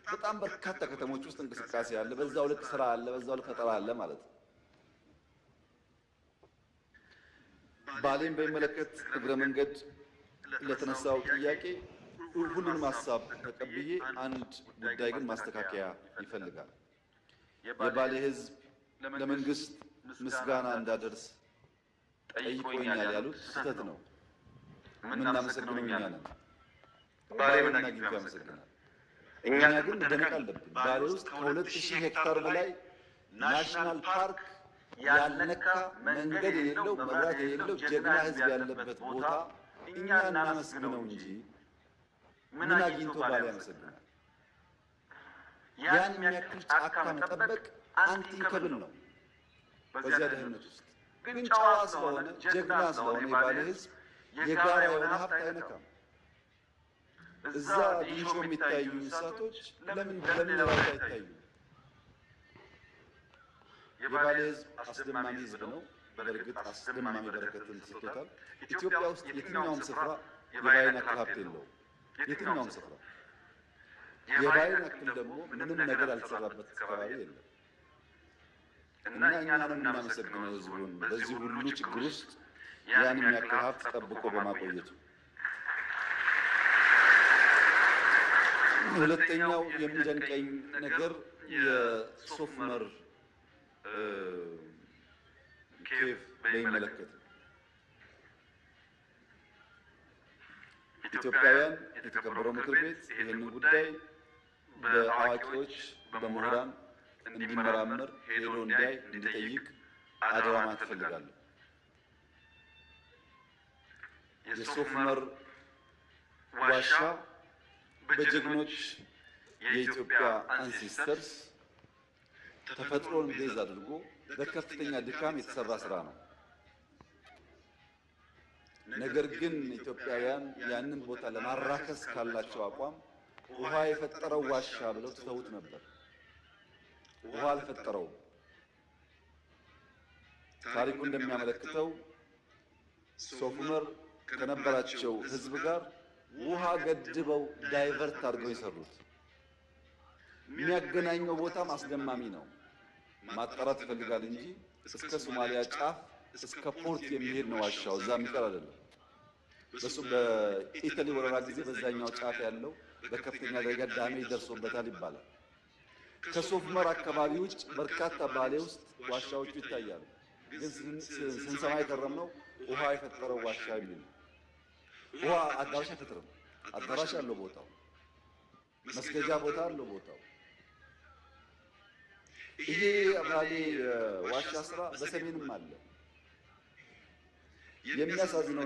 በጣም በርካታ ከተሞች ውስጥ እንቅስቃሴ አለ። በዛው ልክ ስራ አለ፣ በዛው ልክ ፈጠራ አለ ማለት ነው። ባሌን በሚመለከት እግረ መንገድ ለተነሳው ጥያቄ ሁሉንም ሀሳብ ተቀብዬ አንድ ጉዳይ ግን ማስተካከያ ይፈልጋል። የባሌ ሕዝብ ለመንግስት ምስጋና እንዳደርስ ጠይቆኛል ያሉት ስህተት ነው። የምናመሰግነው እኛ ነን። ባሌ አግኝቶ ያመሰግናል። እኛ ግን መደነቅ አለብን። ባሌ ውስጥ ከ2000 ሄክታር በላይ ናሽናል ፓርክ ያልነካ መንገድ የሌለው መብራት የሌለው ጀግና ሕዝብ ያለበት ቦታ እኛ እናመስግነው እንጂ ምን አግኝቶ ባሌ ያመሰግናል? ያን የሚያክል ጫካ መጠበቅ አንቲንከብል ነው በዚያ ደህንነት ውስጥ። ግን ጨዋ ስለሆነ ጀግና ስለሆነ የባሌ ሕዝብ የጋራ የሆነ ሀብት አይነካም። እዛ ዲንሾ የሚታዩ እንስሳቶች ለምን ለራሱ አይታዩ? የባሌ ሕዝብ አስደማሚ ሕዝብ ነው። በእርግጥ አስደማሚ በረከትን ተሰጥቶታል። ኢትዮጵያ ውስጥ የትኛውም ስፍራ የባሌን ያክል ሀብት የለውም። የትኛውም ስፍራ የባሌን ያክል ደግሞ ምንም ነገር ያልተሰራበት አካባቢ የለም። እና እኛ ነው የምናመሰግነው ሕዝቡን በዚህ ሁሉ ችግር ውስጥ ያን የሚያክል ሀብት ጠብቆ በማቆየቱ። ሁለተኛው የሚደንቀኝ ነገር የሶፍ ዑመር ኬቭ በሚመለከት ኢትዮጵያውያን የተከበረው ምክር ቤት ይህንን ጉዳይ በአዋቂዎች በምሁራን እንዲመራመር ሄዶ እንዲያይ እንዲጠይቅ አደራ ማለት እፈልጋለሁ። የሶፍ ዑመር ዋሻ በጀግኖች የኢትዮጵያ አንሴስተርስ ተፈጥሮን ቤዝ አድርጎ በከፍተኛ ድካም የተሰራ ስራ ነው። ነገር ግን ኢትዮጵያውያን ያንን ቦታ ለማራከስ ካላቸው አቋም ውሃ የፈጠረው ዋሻ ብለው ትተውት ነበር። ውሃ አልፈጠረውም። ታሪኩ እንደሚያመለክተው ሶፍ ዑመር ከነበራቸው ሕዝብ ጋር ውሃ ገድበው ዳይቨርት አድርገው የሰሩት የሚያገናኘው ቦታም አስደማሚ ነው። ማጣራት ይፈልጋል እንጂ እስከ ሶማሊያ ጫፍ እስከ ፖርት የሚሄድ ነው ዋሻው። እዛ የሚቀር አይደለም። በሱ በኢታሊ ወረራ ጊዜ በዛኛው ጫፍ ያለው በከፍተኛ ደረጃ ዳሜጅ ደርሶበታል ይባላል። ከሶፍ ዑመር አካባቢ ውጭ በርካታ ባሌ ውስጥ ዋሻዎቹ ይታያሉ። ግን ስንሰማ የከረምነው ውሃ የፈጠረው ዋሻ የሚል ነው። ውሃ አዳራሽ አይፈጥርም። አዳራሽ አለው ቦታው፣ መስገጃ ቦታ አለው ቦታው። ይሄ ባሌ ዋሻ ስራ በሰሜንም አለ። የሚያሳዝነው